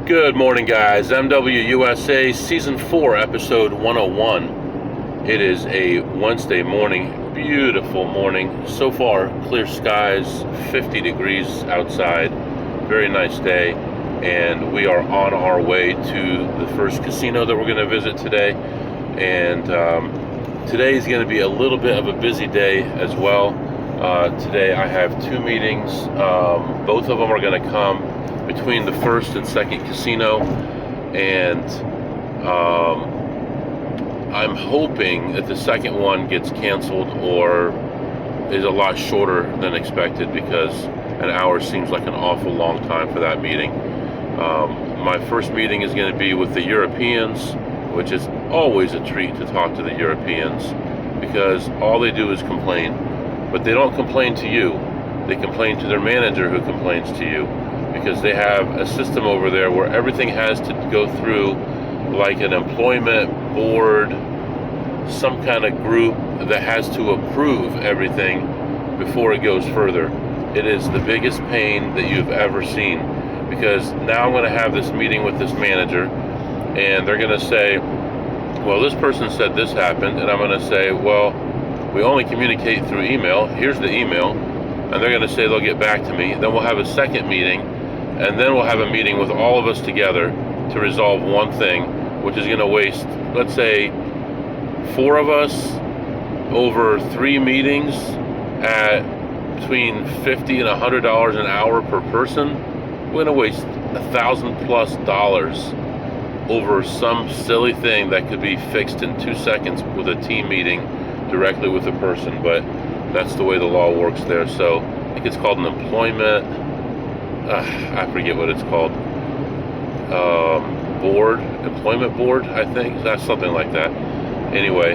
Good morning, guys. MWUSA Season 4, Episode 101. It is a Wednesday morning, beautiful morning. So far, clear skies, 50 degrees outside, very nice day. And we are on our way to the first casino that we're going to visit today. And today is going to be a little bit of a busy day as well. Today I have two meetings. Both of them are going to come between the first and second casino, and I'm hoping that the second one gets canceled or is a lot shorter than expected, because an hour seems like an awful long time for that meeting. My first meeting is going to be with the Europeans, which is always a treat to talk to the Europeans, because all they do is complain, but they don't complain to you. They complain to their manager, who complains to you, because they have a system over there where everything has to go through like an employment board, some kind of group that has to approve everything before it goes further. It is the biggest pain that you've ever seen, because now I'm going to have this meeting with this manager, and they're going to say, well, this person said this happened, and I'm going to say, well, we only communicate through email. Here's the email. And they're going to say they'll get back to me. Then we'll have a second meeting, and then we'll have a meeting with all of us together to resolve one thing, which is going to waste, let's say, 4 of us over 3 meetings at between $50 and $100 an hour per person. We're going to waste $1,000+ over some silly thing that could be fixed in 2 seconds with a team meeting directly with a person. But that's the way the law works there. So I think it's called an employment, I forget what it's called, employment board, I think. That's something like that. Anyway,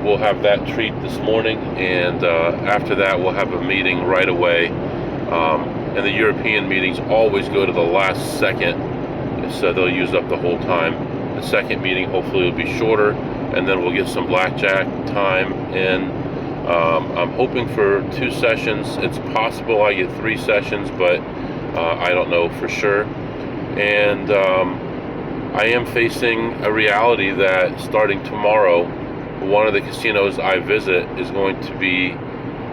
we'll have that treat this morning, and after that we'll have a meeting right away. And the European meetings always go to the last second, so they'll use up the whole time. The second meeting hopefully will be shorter, and then we'll get some blackjack time in. I'm hoping for 2 sessions. It's possible I get 3 sessions, but I don't know for sure. And I am facing a reality that starting tomorrow, one of the casinos I visit is going to be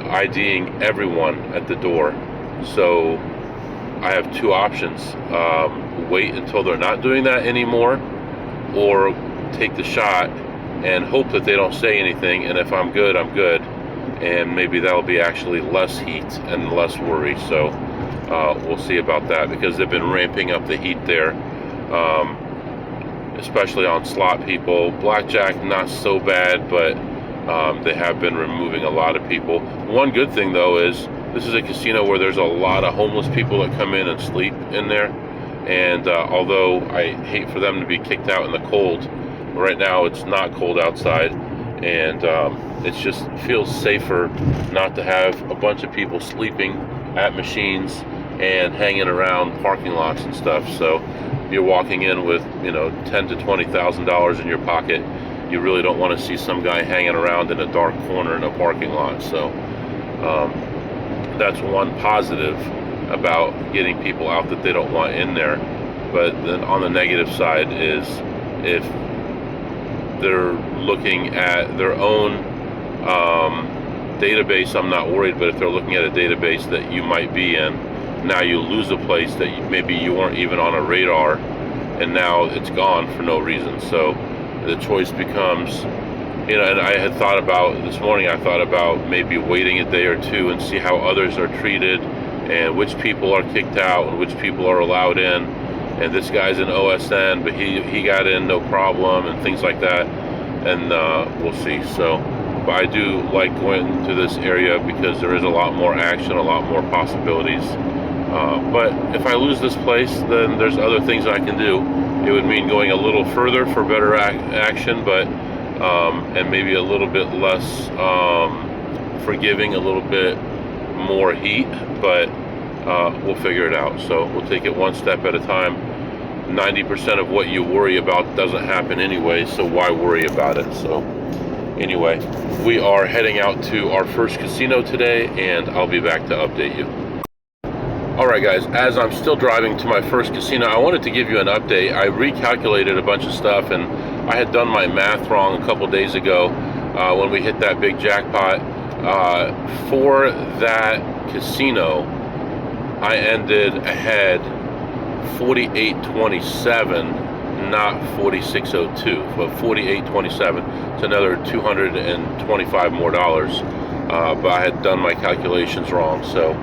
IDing everyone at the door. So I have 2 options. Wait until they're not doing that anymore, or take the shot and hope that they don't say anything, and if I'm good, I'm good. And maybe that'll be actually less heat and less worry. So we'll see about that, because they've been ramping up the heat there, especially on slot people. Blackjack, not so bad, but they have been removing a lot of people. One good thing, though, is this is a casino where there's a lot of homeless people that come in and sleep in there. And although I hate for them to be kicked out in the cold, right now it's not cold outside, and it just feels safer not to have a bunch of people sleeping at machines and hanging around parking lots and stuff. So you're walking in with, $10,000 to $20,000 in your pocket. You really don't want to see some guy hanging around in a dark corner in a parking lot. So that's one positive about getting people out that they don't want in there. But then on the negative side is, if they're looking at their own database, I'm not worried. But if they're looking at a database that you might be in, now you lose a place that maybe you weren't even on a radar, and now it's gone for no reason. So the choice becomes, and I had thought about this morning, I thought about maybe waiting a day or 2 and see how others are treated, and which people are kicked out and which people are allowed in. And this guy's in OSN, but he got in no problem, and things like that. And we'll see. So, but I do like going to this area because there is a lot more action, a lot more possibilities. But if I lose this place, then there's other things I can do. It would mean going a little further for better action, but and maybe a little bit less forgiving, a little bit more heat, but we'll figure it out. So we'll take it one step at a time. 90% of what you worry about doesn't happen anyway, so why worry about it? So anyway, we are heading out to our first casino today, and I'll be back to update you. Alright guys, as I'm still driving to my first casino, I wanted to give you an update. I recalculated a bunch of stuff, and I had done my math wrong a couple days ago when we hit that big jackpot. For that casino, I ended ahead 48.27, not 46.02, but 48.27. It's another $225 more. But I had done my calculations wrong, so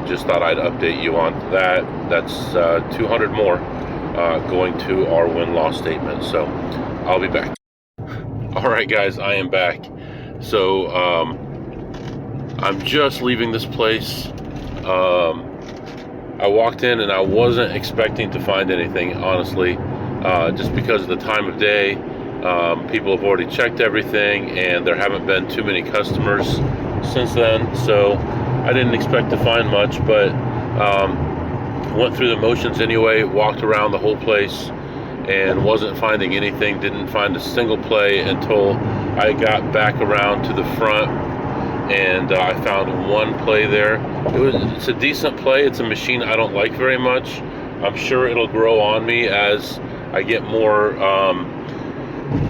just thought I'd update you on that. That's 200 more going to our win-loss statement. So I'll be back. All right, guys, I am back. So I'm just leaving this place. I walked in and I wasn't expecting to find anything, honestly, just because of the time of day. People have already checked everything, and there haven't been too many customers since then, so I didn't expect to find much, but went through the motions anyway, walked around the whole place and wasn't finding anything. Didn't find a single play until I got back around to the front, and I found one play there. It's a decent play. It's a machine I don't like very much. I'm sure it'll grow on me as I get more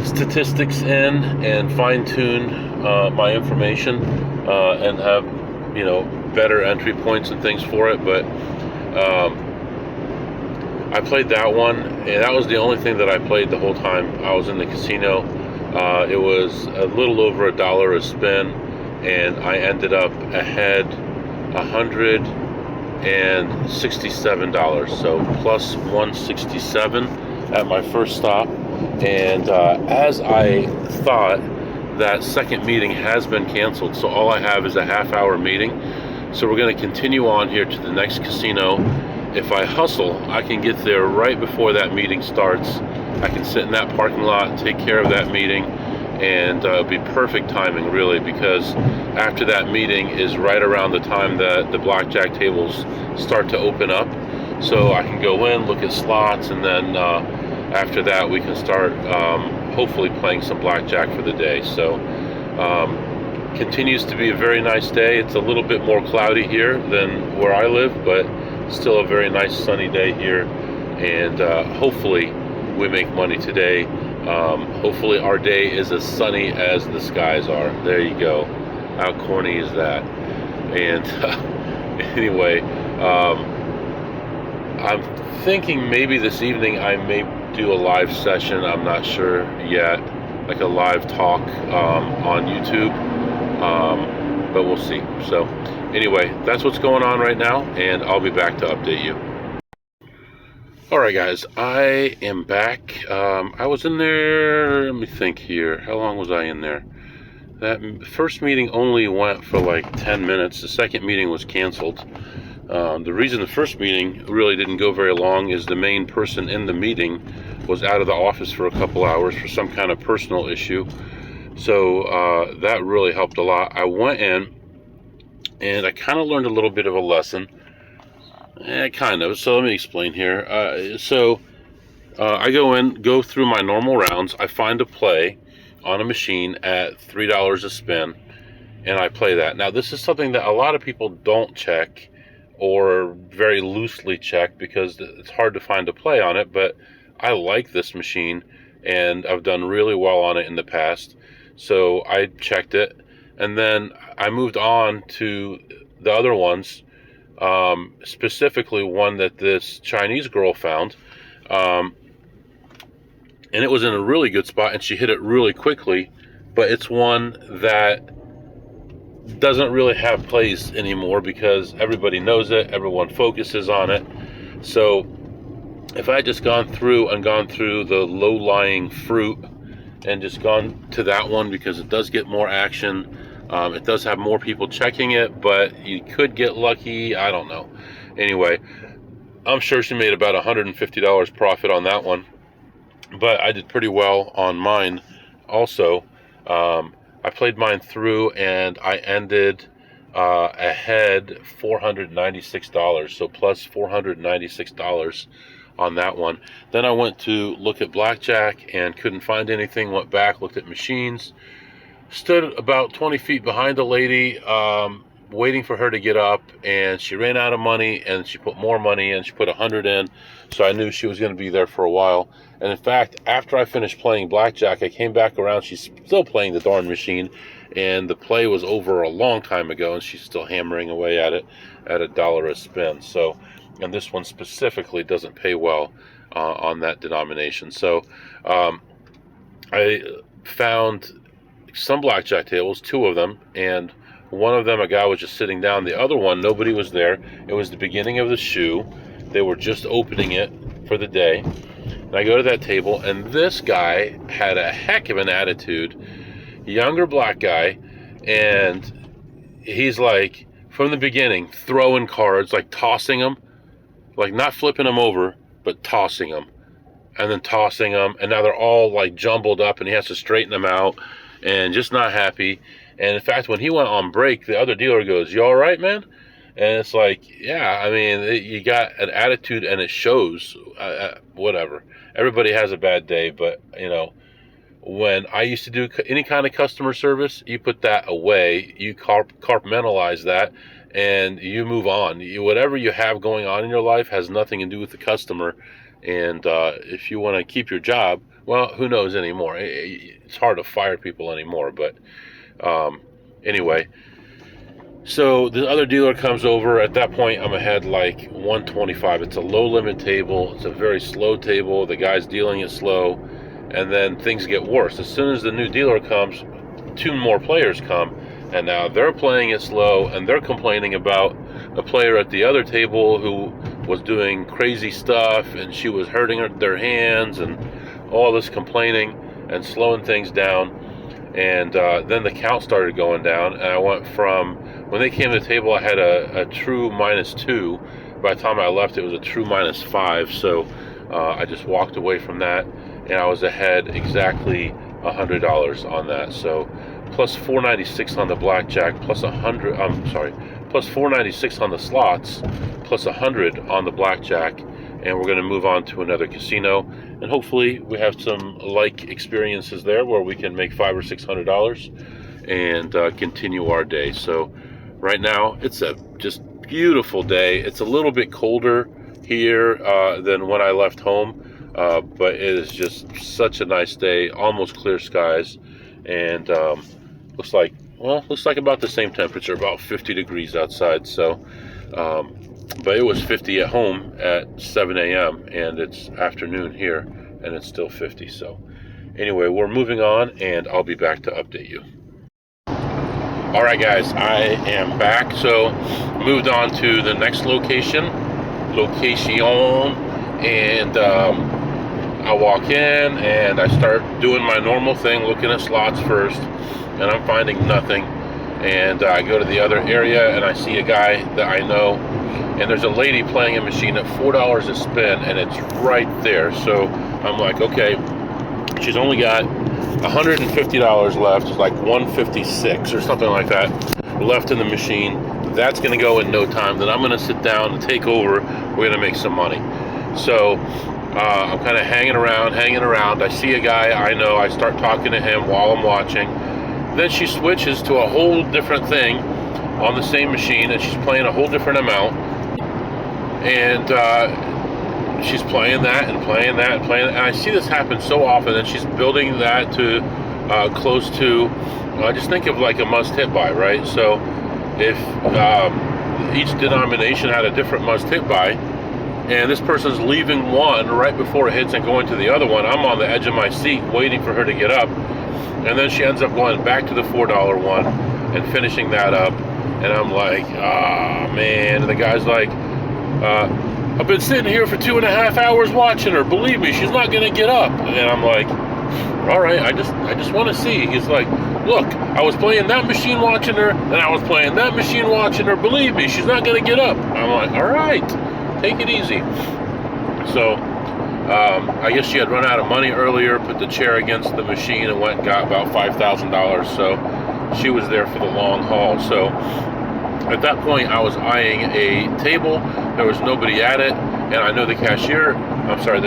statistics in and fine-tune my information and have, you know, better entry points and things for it. But I played that one, and that was the only thing that I played the whole time I was in the casino. It was a little over $1 a spin, and I ended up ahead $167, so plus 167 at my first stop. And as I thought, that second meeting has been canceled, so all I have is a half-hour meeting. So we're going to continue on here to the next casino. If I hustle, I can get there right before that meeting starts. I can sit in that parking lot, take care of that meeting, and it'll be perfect timing, really, because after that meeting is right around the time that the blackjack tables start to open up. So I can go in, look at slots, and then after that we can start hopefully playing some blackjack for the day. So continues to be a very nice day. It's a little bit more cloudy here than where I live, but still a very nice sunny day here, and hopefully we make money today. Hopefully our day is as sunny as the skies are. There you go. How corny is that? And anyway, I'm thinking maybe this evening I may do a live session. I'm not sure yet, like a live talk on YouTube, but we'll see. So anyway, that's what's going on right now, and I'll be back to update you. Alright guys, I am back. I was in there, let me think here, how long was I in there? That first meeting only went for like 10 minutes. The second meeting was canceled. The reason the first meeting really didn't go very long is the main person in the meeting was out of the office for a couple hours for some kind of personal issue. So that really helped a lot. I went in and I kind of learned a little bit of a lesson. Kind of. So let me explain here. I go in, go through my normal rounds. I find a play on a machine at $3 a spin, and I play that. Now, this is something that a lot of people don't check or very loosely check because it's hard to find a play on it, but I like this machine, and I've done really well on it in the past. So I checked it, and then I moved on to the other ones. Specifically one that this Chinese girl found, and it was in a really good spot, and she hit it really quickly, but it's one that doesn't really have plays anymore because everybody knows it, everyone focuses on it. So if I had just gone through the low-lying fruit and just gone to that one, because it does get more action, it does have more people checking it, but you could get lucky. I don't know. Anyway, I'm sure she made about $150 profit on that one, but I did pretty well on mine also. I played mine through, and I ended ahead $496, so plus $496 on that one. Then I went to look at blackjack and couldn't find anything. Went back, looked at machines. Stood about 20 feet behind a lady waiting for her to get up, and she ran out of money, and she put more money in. She put 100 in, so I knew she was going to be there for a while. And in fact, after I finished playing blackjack, I came back around. She's still playing the darn machine, and the play was over a long time ago, and she's still hammering away at it at $1 a spin. So, and this one specifically doesn't pay well on that denomination. So I found some blackjack tables, 2 of them, and one of them a guy was just sitting down. The other one, nobody was there. It was the beginning of the shoe. They were just opening it for the day. And I go to that table, and this guy had a heck of an attitude, younger black guy, and he's like, from the beginning, throwing cards, like tossing them, like not flipping them over, but tossing them, and then tossing them, and now they're all like jumbled up, and he has to straighten them out, and just not happy. And in fact, when he went on break, the other dealer goes, "You all right, man?" And it's like, yeah, I mean, you got an attitude, and it shows. Whatever. Everybody has a bad day, but, you know, when I used to do any kind of customer service, you put that away, you compartmentalize that, and you move on. Whatever you have going on in your life has nothing to do with the customer. And if you want to keep your job, well, who knows anymore? It's hard to fire people anymore, but anyway. So the other dealer comes over. At that point, I'm ahead like 125. It's a low limit table. It's a very slow table. The guy's dealing it slow, and then things get worse. As soon as the new dealer comes, 2 more players come, and now they're playing it slow, and they're complaining about a player at the other table who was doing crazy stuff, and she was hurting their hands, and all this complaining and slowing things down. And then the count started going down, and I went from, when they came to the table, I had a true -2. By the time I left, it was a true -5. So I just walked away from that, and I was ahead exactly $100 on that. So plus 496 on the blackjack, plus 100. Plus 496 on the slots, plus 100 on the blackjack. And we're going to move on to another casino, and hopefully we have some like experiences there where we can make $500 or $600 and continue our day. So right now it's a just beautiful day. It's a little bit colder here than when I left home, but it is just such a nice day, almost clear skies, and looks like about the same temperature, about 50 degrees outside. So but it was 50 at home at 7 a.m. and it's afternoon here, and it's still 50. So anyway, we're moving on, and I'll be back to update you. All right, guys, I am back. So moved on to the next location, and I walk in, and I start doing my normal thing, looking at slots first, and I'm finding nothing. And I go to the other area, and I see a guy that I know, and there's a lady playing a machine at $4 a spin, and it's right there. So I'm like, okay, she's only got $150 left, like 156 or something like that left in the machine. That's going to go in no time. Then I'm going to sit down and take over. We're going to make some money. So I'm kind of hanging around. I see a guy I know. I start talking to him while I'm watching. Then she switches to a whole different thing on the same machine, and she's playing a whole different amount. And she's playing that and playing that and playing that. And I see this happen so often, and she's building that to close to, just think of like a must-hit buy, right? So if each denomination had a different must-hit buy, and this person's leaving one right before it hits and going to the other one, I'm on the edge of my seat waiting for her to get up. And then she ends up going back to the $4 one and finishing that up. And I'm like, man. And the guy's like, I've been sitting here for 2.5 hours watching her. Believe me, she's not going to get up. And I'm like, all right, I just want to see. He's like, look, I was playing that machine watching her, and I was playing that machine watching her. Believe me, she's not going to get up. I'm like, all right, take it easy. So I guess she had run out of money earlier, put the chair against the machine, and went and got about $5,000. So she was there for the long haul. So at that point, I was eyeing a table. There was nobody at it, and I know the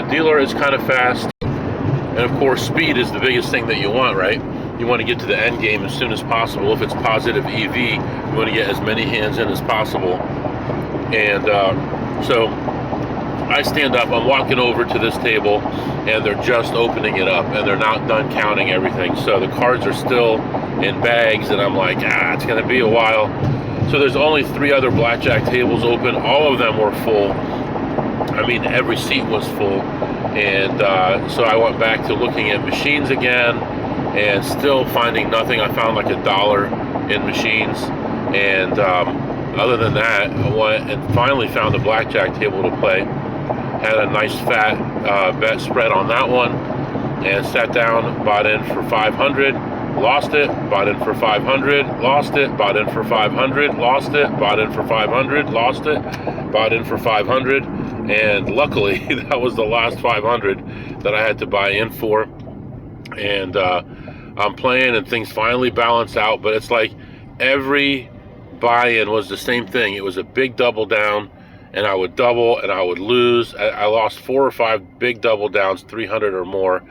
dealer is kind of fast. And of course, speed is the biggest thing that you want, right? you want to get to the end game as soon as possible. If it's positive EV, you want to get as many hands in as possible. And so I stand up, I'm walking over to this table, and they're just opening it up, and they're not done counting everything. So the cards are still in bags, and I'm like, it's going to be a while. So there's only 3 other blackjack tables open. All of them were full. I mean, every seat was full. And so I went back to looking at machines again, and still finding nothing. I found like $1 in machines. And other than that, I went and finally found a blackjack table to play. Had a nice fat bet spread on that one, and sat down, bought in for 500, lost it, bought in for 500, lost it, bought in for 500, lost it, bought in for 500, lost it, bought in for 500, and luckily that was the last 500 that I had to buy in for. And I'm playing, and things finally balance out, but it's like every buy-in was the same thing. It was a big double down, and I would double and I would lose. I lost 4 or 5 big double downs, 300 or more,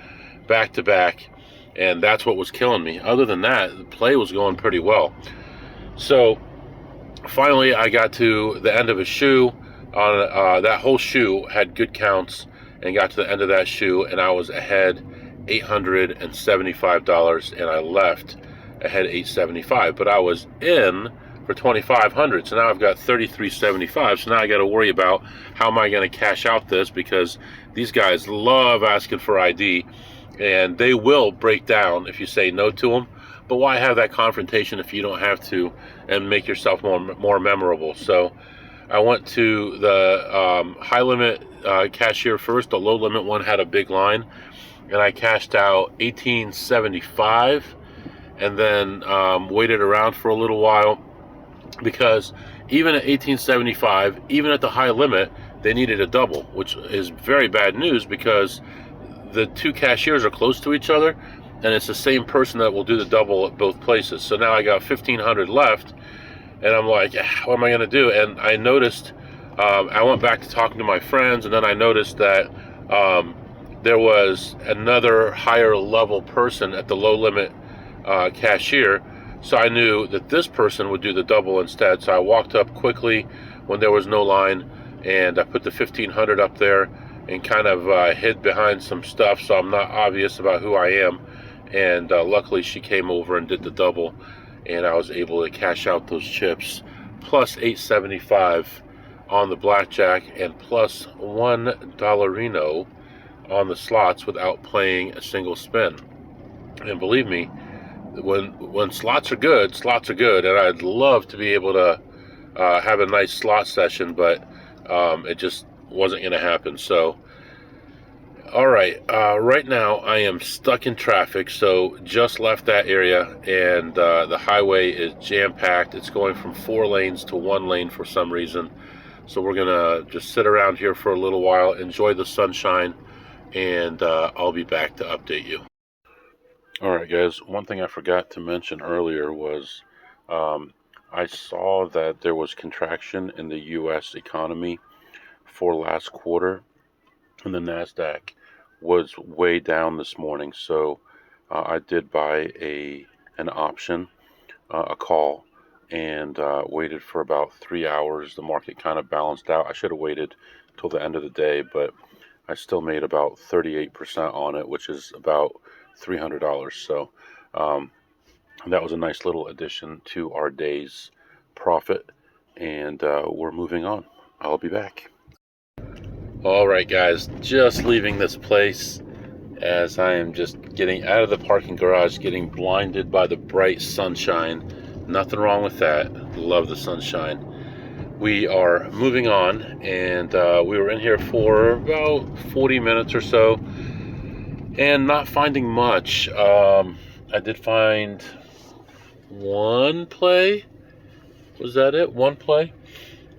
back to back, and that's what was killing me. Other than that, the play was going pretty well. So finally I got to the end of a shoe. On that whole shoe had good counts, and got to the end of that shoe, and I was ahead $875, and I left ahead $875, but I was in for $2,500. So now I've got $3,375. So now I got to worry about how am I going to cash out this, because these guys love asking for ID, and they will break down if you say no to them. But why have that confrontation if you don't have to, and make yourself more memorable? So I went to the high limit cashier first. The low limit one had a big line, and I cashed out $1,875, and then waited around for a little while, because even at $1,875, even at the high limit, they needed a double, which is very bad news, because the 2 cashiers are close to each other, and it's the same person that will do the double at both places. So now I got $1,500 left, and I'm like, what am I going to do? And I noticed, I went back to talking to my friends, and then I noticed that there was another higher level person at the low limit cashier. So I knew that this person would do the double instead. So I walked up quickly when there was no line, and I put the $1,500 up there, and kind of hid behind some stuff so I'm not obvious about who I am. And luckily she came over and did the double, and I was able to cash out those chips, plus $875 on the blackjack, and plus $1 on the slots without playing a single spin. And believe me, when slots are good, and I'd love to be able to have a nice slot session, but it just wasn't going to happen. So all right, right now I am stuck in traffic, so just left that area, and the highway is jam-packed. It's going from 4 lanes to 1 lane for some reason. So we're gonna just sit around here for a little while, enjoy the sunshine, and I'll be back to update you. All right, guys, one thing I forgot to mention earlier was I saw that there was contraction in the U.S. economy for last quarter, and the NASDAQ was way down this morning. So I did buy an option, a call, and waited for about 3 hours. The market kind of balanced out. I should have waited till the end of the day, but I still made about 38% on it, which is about $300. So that was a nice little addition to our day's profit, and we're moving on. I'll be back. All right, guys, just leaving this place as I am just getting out of the parking garage, getting blinded by the bright sunshine. Nothing wrong with that. Love the sunshine. We are moving on, and we were in here for about 40 minutes or so, and not finding much. I did find one play. Was that it? One play?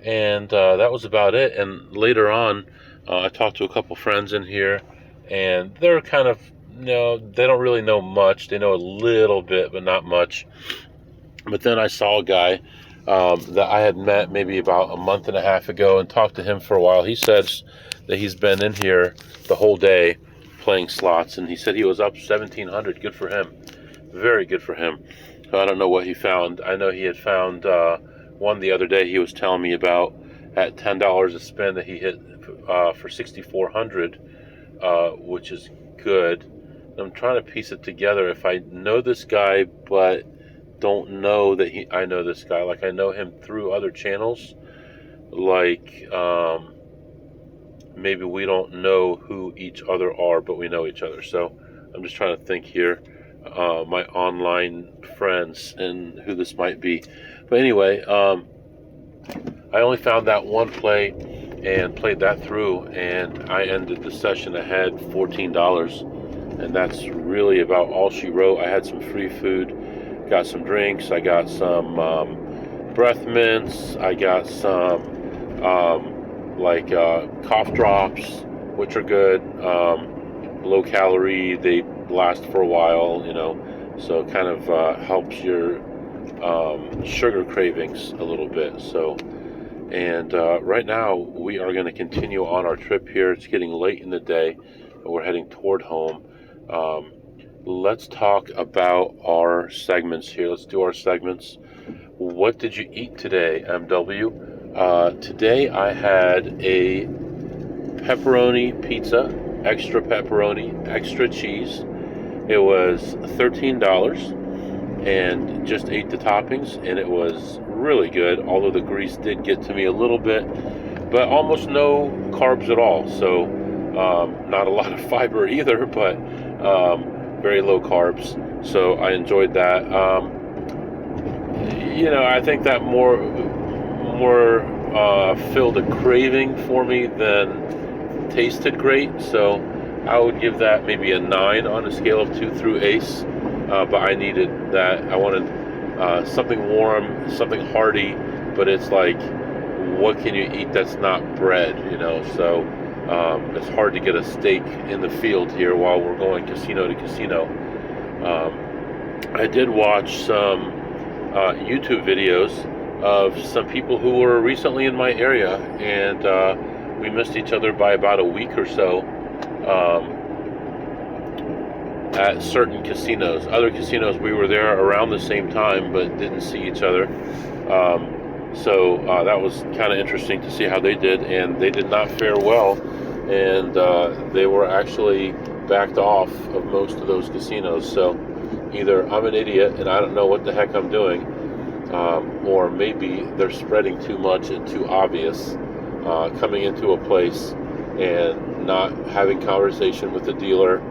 And that was about it. And later on, I talked to a couple friends in here, and they're kind of, they don't really know much. They know a little bit, but not much. But then I saw a guy that I had met maybe about a month and a half ago, and talked to him for a while. He says that he's been in here the whole day playing slots, and he said he was up 1,700. Good for him. very good for him. I don't know what he found. I know he had found one the other day he was telling me about at $10 a spin that he hit for 6,400, which is good. I'm trying to piece it together. If I know this guy, but don't know that I know this guy, like I know him through other channels, like maybe we don't know who each other are, but we know each other. So I'm just trying to think here, my online friends and who this might be. But anyway, I only found that one play and played that through, and I ended the session ahead $14, and that's really about all she wrote. I had some free food, got some drinks, I got some breath mints, I got some cough drops, which are good, low calorie, they last for a while, so it kind of helps your sugar cravings a little bit. So, and right now we are going to continue on our trip here. It's getting late in the day and we're heading toward home. Let's talk about our segments here. Let's do our segments. What did you eat today, MW? Today I had a pepperoni pizza, extra pepperoni, extra cheese. It was $13 and just ate the toppings, and it was really good, although the grease did get to me a little bit, but almost no carbs at all. So not a lot of fiber either, but very low carbs. So I enjoyed that. I think that more filled a craving for me than tasted great. So I would give that maybe a 9 on a scale of 2 through ace. But I needed that. I wanted something warm, something hearty, but it's like, what can you eat that's not bread, So it's hard to get a steak in the field here while we're going casino to casino. I did watch some YouTube videos of some people who were recently in my area, and we missed each other by about a week or so. At certain casinos. Other casinos, we were there around the same time but didn't see each other. So that was kind of interesting to see how they did, and they did not fare well, and they were actually backed off of most of those casinos. So either I'm an idiot and I don't know what the heck I'm doing, or maybe they're spreading too much and too obvious, coming into a place and not having conversation with the dealer,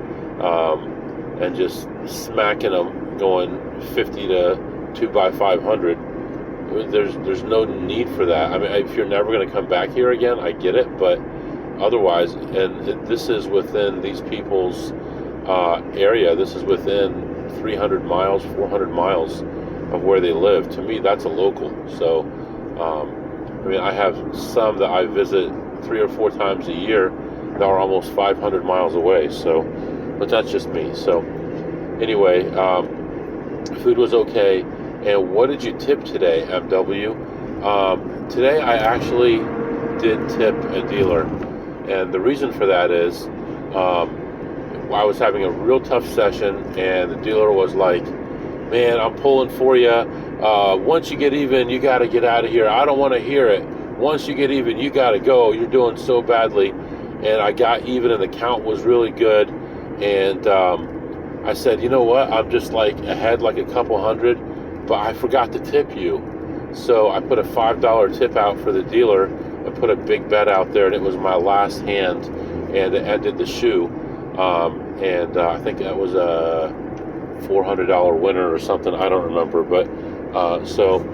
and just smacking them, going 50 to 2 by 500. There's no need for that. I mean, if you're never going to come back here again, I get it, but otherwise, and this is within these people's area. This is within 300 miles, 400 miles of where they live. To me, that's a local. So, I have some that I visit 3 or 4 times a year that are almost 500 miles away. So, but that's just me. So anyway, food was okay. And what did you tip today, MW? Today I actually did tip a dealer. And the reason for that is I was having a real tough session, and the dealer was like, man, I'm pulling for you. Once you get even, you got to get out of here. I don't want to hear it. Once you get even, you got to go. You're doing so badly. And I got even, and the count was really good. And I said, you know what? I'm just like ahead like a couple hundred, but I forgot to tip you. So I put a $5 tip out for the dealer and put a big bet out there, and it was my last hand, and it ended the shoe. And I think that was a $400 winner or something. I don't remember, but so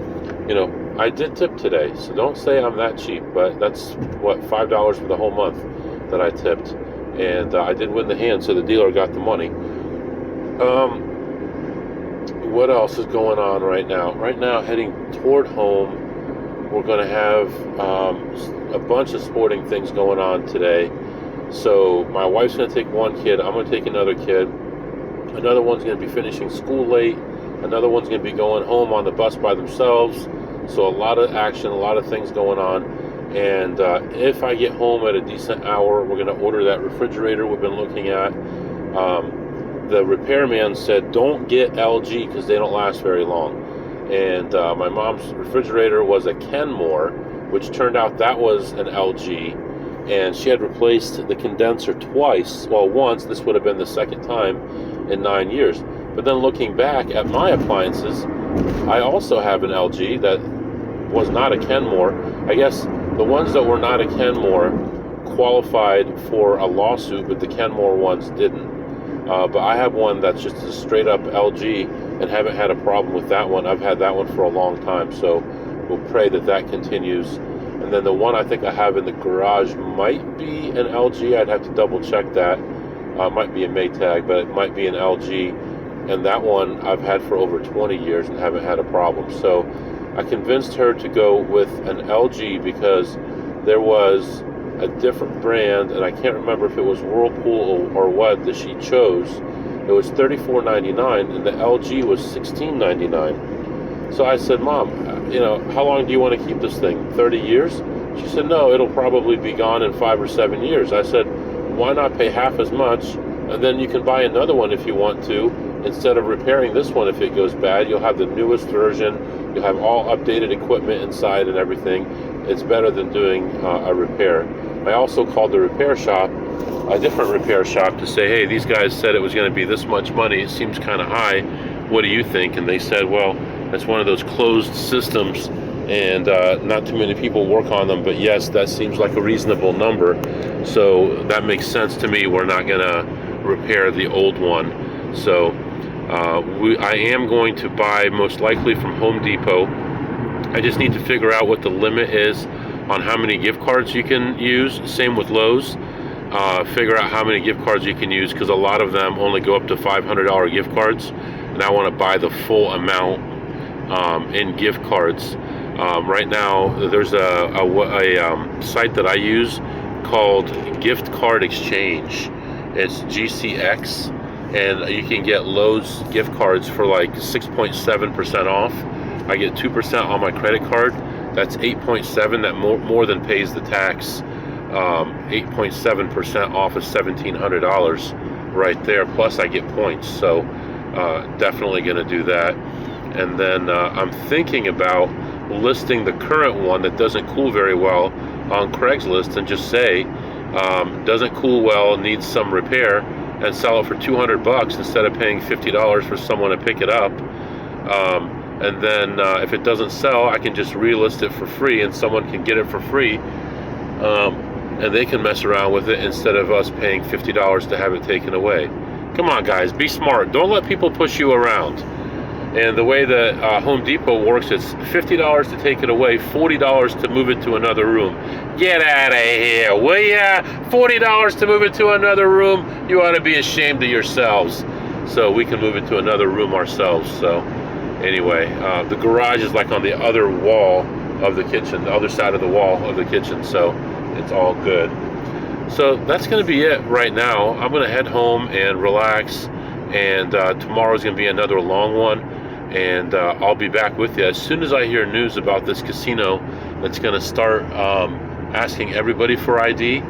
I did tip today. So don't say I'm that cheap, but that's what, $5 for the whole month that I tipped. And I did win the hand, so the dealer got the money. What else is going on right now? Right now, heading toward home, we're going to have a bunch of sporting things going on today. So my wife's going to take one kid. I'm going to take another kid. Another one's going to be finishing school late. Another one's going to be going home on the bus by themselves. So a lot of action, a lot of things going on. And if I get home at a decent hour, we're going to order that refrigerator we've been looking at. the repairman said, don't get LG because they don't last very long. And my mom's refrigerator was a Kenmore, which turned out that was an LG. And she had replaced the condenser twice. Well, once. This would have been the second time in 9 years. But then looking back at my appliances, I also have an LG that was not a Kenmore. I guess the ones that were not a Kenmore qualified for a lawsuit, but the Kenmore ones didn't. But I have one that's just a straight up LG and haven't had a problem with that one. I've had that one for a long time, so we'll pray that that continues. And then the one I think I have in the garage might be an LG. I'd have to double check that. Might be a Maytag, but it might be an LG. And that one I've had for over 20 years and haven't had a problem. So I convinced her to go with an LG because there was a different brand, and I can't remember if it was Whirlpool or what that she chose. It was $34.99 and the LG was $16.99. So I said, Mom, how long do you want to keep this thing? 30 years? She said, no, it'll probably be gone in 5 or 7 years. I said, why not pay half as much, and then you can buy another one if you want to. Instead of repairing this one, if it goes bad, you'll have the newest version. You'll have all updated equipment inside and everything. It's better than doing a repair. I also called the repair shop, a different repair shop, to say, hey, these guys said it was going to be this much money. It seems kind of high. What do you think? And they said, well, it's one of those closed systems, and not too many people work on them. But yes, that seems like a reasonable number. So that makes sense to me. We're not going to repair the old one. So I am going to buy most likely from Home Depot. I just need to figure out what the limit is on how many gift cards you can use. Same with Lowe's. Figure out how many gift cards you can use, because a lot of them only go up to $500 gift cards, and I want to buy the full amount in gift cards. Right now, there's a site that I use called Gift Card Exchange. It's GCX. And you can get Lowe's gift cards for like 6.7% off. I get 2% on my credit card. That's 8.7. That more than pays the tax. 8.7% off is $1,700 right there. Plus I get points. So definitely going to do that. And then I'm thinking about listing the current one that doesn't cool very well on Craigslist and just say, doesn't cool well, needs some repair, and sell it for $200 instead of paying $50 for someone to pick it up. And then if it doesn't sell, I can just relist it for free, and someone can get it for free, and they can mess around with it instead of us paying $50 to have it taken away. Come on, guys, be smart. Don't let people push you around. And the way that Home Depot works, it's $50 to take it away, $40 to move it to another room. Get out of here, will ya? $40 to move it to another room? You ought to be ashamed of yourselves. So we can move it to another room ourselves. So anyway, the garage is like on the other wall of the kitchen, the other side of the wall of the kitchen. So it's all good. So that's going to be it right now. I'm going to head home and relax. And tomorrow's going to be another long one. And I'll be back with you as soon as I hear news about this casino that's going to start asking everybody for ID.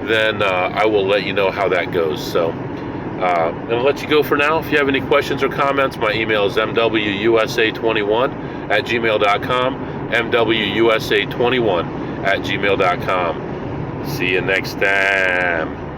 Then I will let you know how that goes. So I'm going to let you go for now. If you have any questions or comments, my email is mwusa21@gmail.com, mwusa21@gmail.com. See you next time.